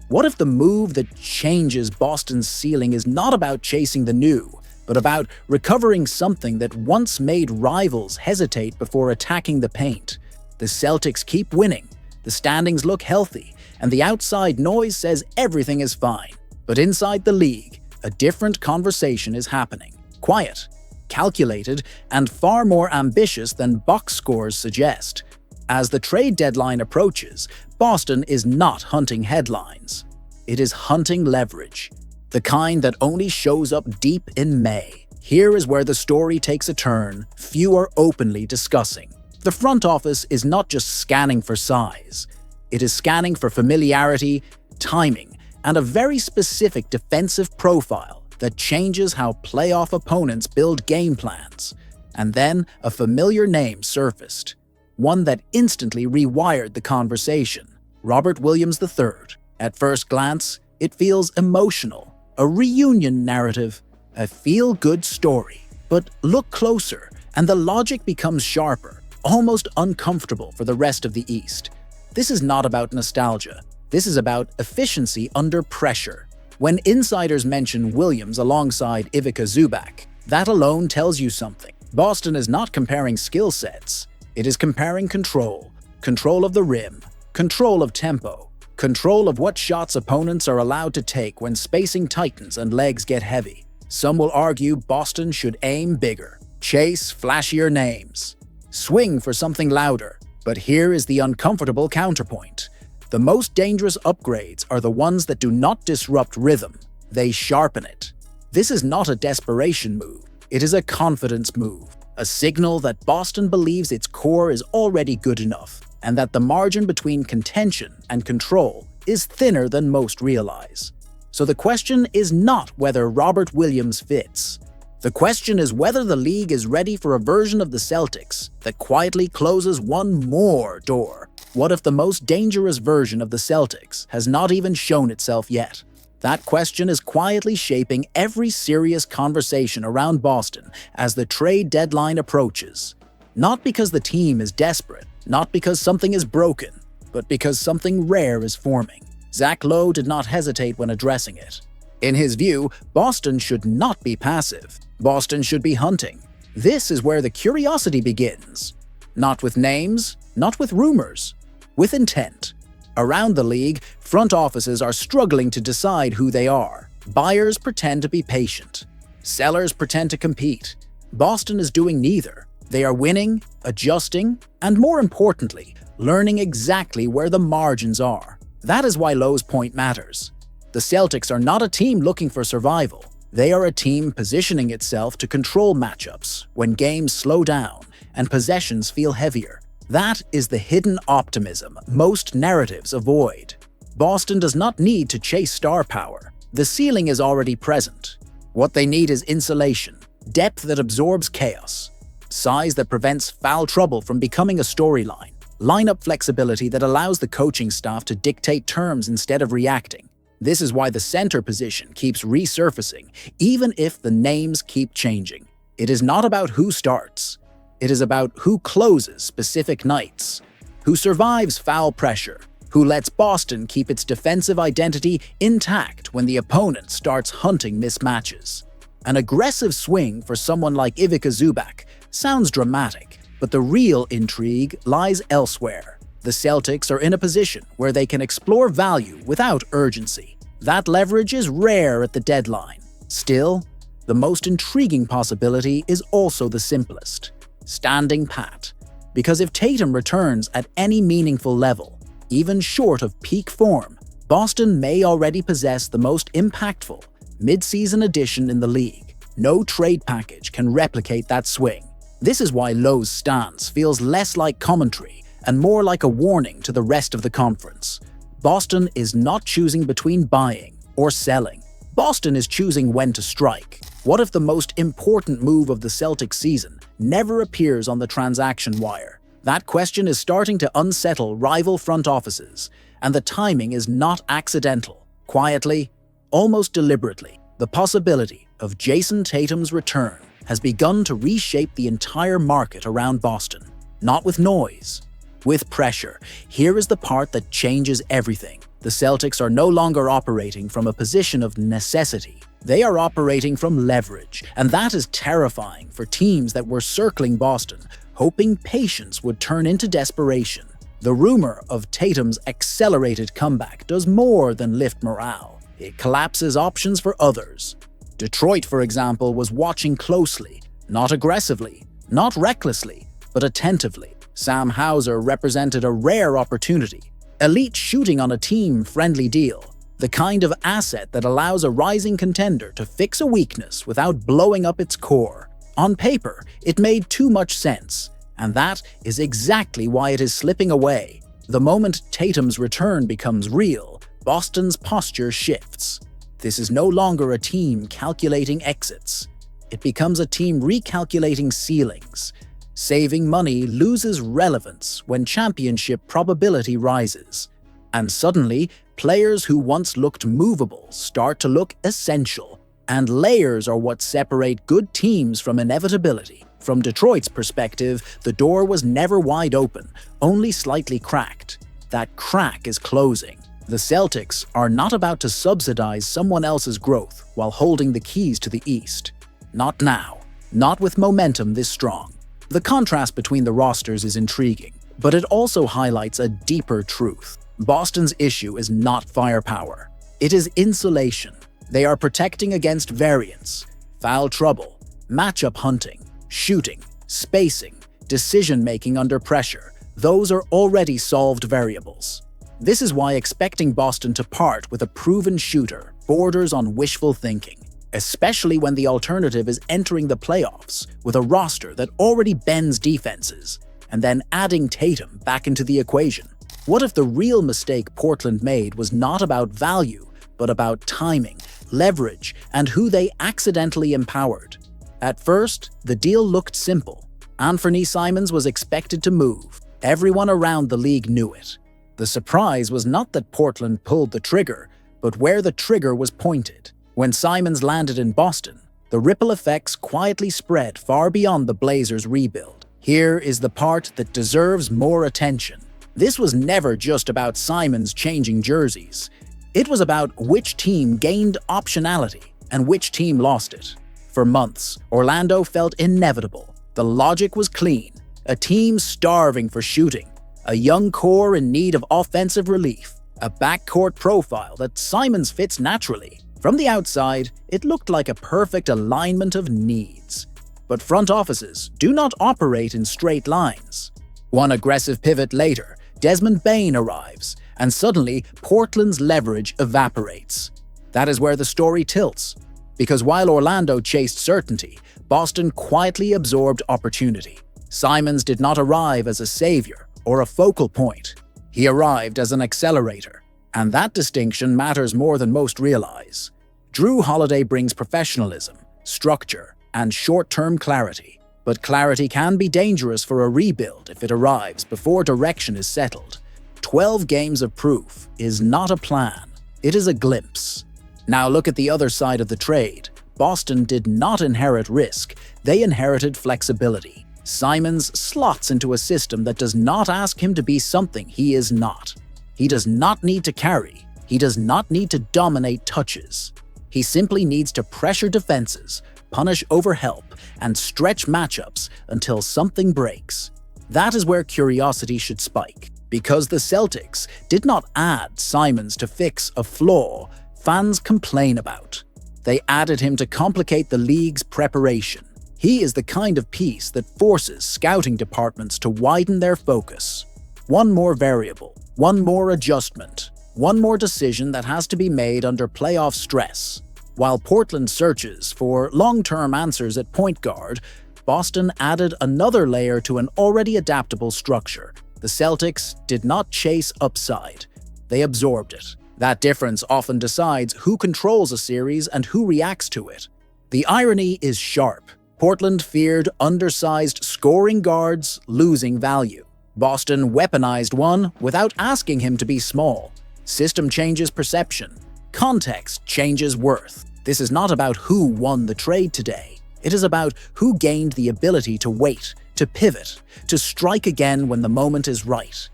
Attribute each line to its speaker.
Speaker 1: What if the move that changes Boston's ceiling is not about chasing the new, but about recovering something that once made rivals hesitate before attacking the paint? The Celtics keep winning, the standings look healthy, and the outside noise says everything is fine. But inside the league, a different conversation is happening. Quiet, calculated, and far more ambitious than box scores suggest. As the trade deadline approaches, Boston is not hunting headlines. It is hunting leverage, the kind that only shows up deep in May. Here is where the story takes a turn few are openly discussing. The front office is not just scanning for size. It is scanning for familiarity, timing, and a very specific defensive profile that changes how playoff opponents build game plans. And then a familiar name surfaced, one that instantly rewired the conversation: Robert Williams III. At first glance, it feels emotional, a reunion narrative, a feel-good story. But look closer, and the logic becomes sharper, almost uncomfortable for the rest of the East. This is not about nostalgia. This is about efficiency under pressure. When insiders mention Williams alongside Ivica Zubac, that alone tells you something. Boston is not comparing skill sets. It is comparing control. Control of the rim, control of tempo, control of what shots opponents are allowed to take when spacing tightens and legs get heavy. Some will argue Boston should aim bigger, chase flashier names, swing for something louder. But here is the uncomfortable counterpoint. The most dangerous upgrades are the ones that do not disrupt rhythm. They sharpen it. This is not a desperation move. It is a confidence move, a signal that Boston believes its core is already good enough, and that the margin between contention and control is thinner than most realize. So the question is not whether Robert Williams fits. The question is whether the league is ready for a version of the Celtics that quietly closes one more door. What if the most dangerous version of the Celtics has not even shown itself yet? That question is quietly shaping every serious conversation around Boston as the trade deadline approaches. Not because the team is desperate, not because something is broken, but because something rare is forming. Zach Lowe did not hesitate when addressing it. In his view, Boston should not be passive. Boston should be hunting. This is where the curiosity begins. Not with names, not with rumors, with intent. Around the league, front offices are struggling to decide who they are. Buyers pretend to be patient. Sellers pretend to compete. Boston is doing neither. They are winning, adjusting, and more importantly, learning exactly where the margins are. That is why Lowe's point matters. The Celtics are not a team looking for survival. They are a team positioning itself to control matchups when games slow down and possessions feel heavier. That is the hidden optimism most narratives avoid. Boston does not need to chase star power. The ceiling is already present. What they need is insulation, depth that absorbs chaos, size that prevents foul trouble from becoming a storyline, lineup flexibility that allows the coaching staff to dictate terms instead of reacting. This is why the center position keeps resurfacing, even if the names keep changing. It is not about who starts. It is about who closes specific nights, who survives foul pressure, who lets Boston keep its defensive identity intact when the opponent starts hunting mismatches. An aggressive swing for someone like Ivica Zubac sounds dramatic, but the real intrigue lies elsewhere. The Celtics are in a position where they can explore value without urgency. That leverage is rare at the deadline. Still, the most intriguing possibility is also the simplest: standing pat. Because if Tatum returns at any meaningful level, even short of peak form, Boston may already possess the most impactful mid-season addition in the league. No trade package can replicate that swing. This is why Lowe's stance feels less like commentary and more like a warning to the rest of the conference. Boston is not choosing between buying or selling. Boston is choosing when to strike. What if the most important move of the Celtics season never appears on the transaction wire? That question is starting to unsettle rival front offices, and the timing is not accidental. Quietly, almost deliberately, the possibility of Jayson Tatum's return has begun to reshape the entire market around Boston. Not with noise, with pressure. Here is the part that changes everything. The Celtics are no longer operating from a position of necessity. They are operating from leverage, and that is terrifying for teams that were circling Boston, hoping patience would turn into desperation. The rumor of Tatum's accelerated comeback does more than lift morale. It collapses options for others. Detroit, for example, was watching closely, not aggressively, not recklessly, but attentively. Sam Hauser represented a rare opportunity. Elite shooting on a team-friendly deal. The kind of asset that allows a rising contender to fix a weakness without blowing up its core. On paper, it made too much sense, and that is exactly why it is slipping away. The moment Tatum's return becomes real, Boston's posture shifts. This is no longer a team calculating exits. It becomes a team recalculating ceilings. Saving money loses relevance when championship probability rises. And suddenly, players who once looked movable start to look essential. And layers are what separate good teams from inevitability. From Detroit's perspective, the door was never wide open, only slightly cracked. That crack is closing. The Celtics are not about to subsidize someone else's growth while holding the keys to the East. Not now. Not with momentum this strong. The contrast between the rosters is intriguing, but it also highlights a deeper truth. Boston's issue is not firepower. It is insulation. They are protecting against variance, foul trouble, matchup hunting, shooting, spacing, decision-making under pressure. Those are already solved variables. This is why expecting Boston to part with a proven shooter borders on wishful thinking, especially when the alternative is entering the playoffs with a roster that already bends defenses, and then adding Tatum back into the equation. What if the real mistake Portland made was not about value, but about timing, leverage, and who they accidentally empowered? At first, the deal looked simple. Anthony Simons was expected to move. Everyone around the league knew it. The surprise was not that Portland pulled the trigger, but where the trigger was pointed. When Simons landed in Boston, the ripple effects quietly spread far beyond the Blazers' rebuild. Here is the part that deserves more attention. This was never just about Simons changing jerseys. It was about which team gained optionality and which team lost it. For months, Orlando felt inevitable. The logic was clean. A team starving for shooting, a young core in need of offensive relief, a backcourt profile that Simons fits naturally. From the outside, it looked like a perfect alignment of needs. But front offices do not operate in straight lines. One aggressive pivot later, Desmond Bane arrives, and suddenly Portland's leverage evaporates. That is where the story tilts. Because while Orlando chased certainty, Boston quietly absorbed opportunity. Simons did not arrive as a savior or a focal point. He arrived as an accelerator, and that distinction matters more than most realize. Drew Holiday brings professionalism, structure, and short-term clarity. But clarity can be dangerous for a rebuild if it arrives before direction is settled. 12 games of proof is not a plan, it is a glimpse. Now look at the other side of the trade. Boston did not inherit risk, they inherited flexibility. Simons slots into a system that does not ask him to be something he is not. He does not need to carry, he does not need to dominate touches. He simply needs to pressure defenses, punish overhelp, and stretch matchups until something breaks. That is where curiosity should spike. Because the Celtics did not add Simons to fix a flaw fans complain about. They added him to complicate the league's preparation. He is the kind of piece that forces scouting departments to widen their focus. One more variable, one more adjustment, one more decision that has to be made under playoff stress. While Portland searches for long-term answers at point guard, Boston added another layer to an already adaptable structure. The Celtics did not chase upside. They absorbed it. That difference often decides who controls a series and who reacts to it. The irony is sharp. Portland feared undersized scoring guards losing value. Boston weaponized one without asking him to be small. System changes perception. Context changes worth. This is not about who won the trade today. It is about who gained the ability to wait, to pivot, to strike again when the moment is right.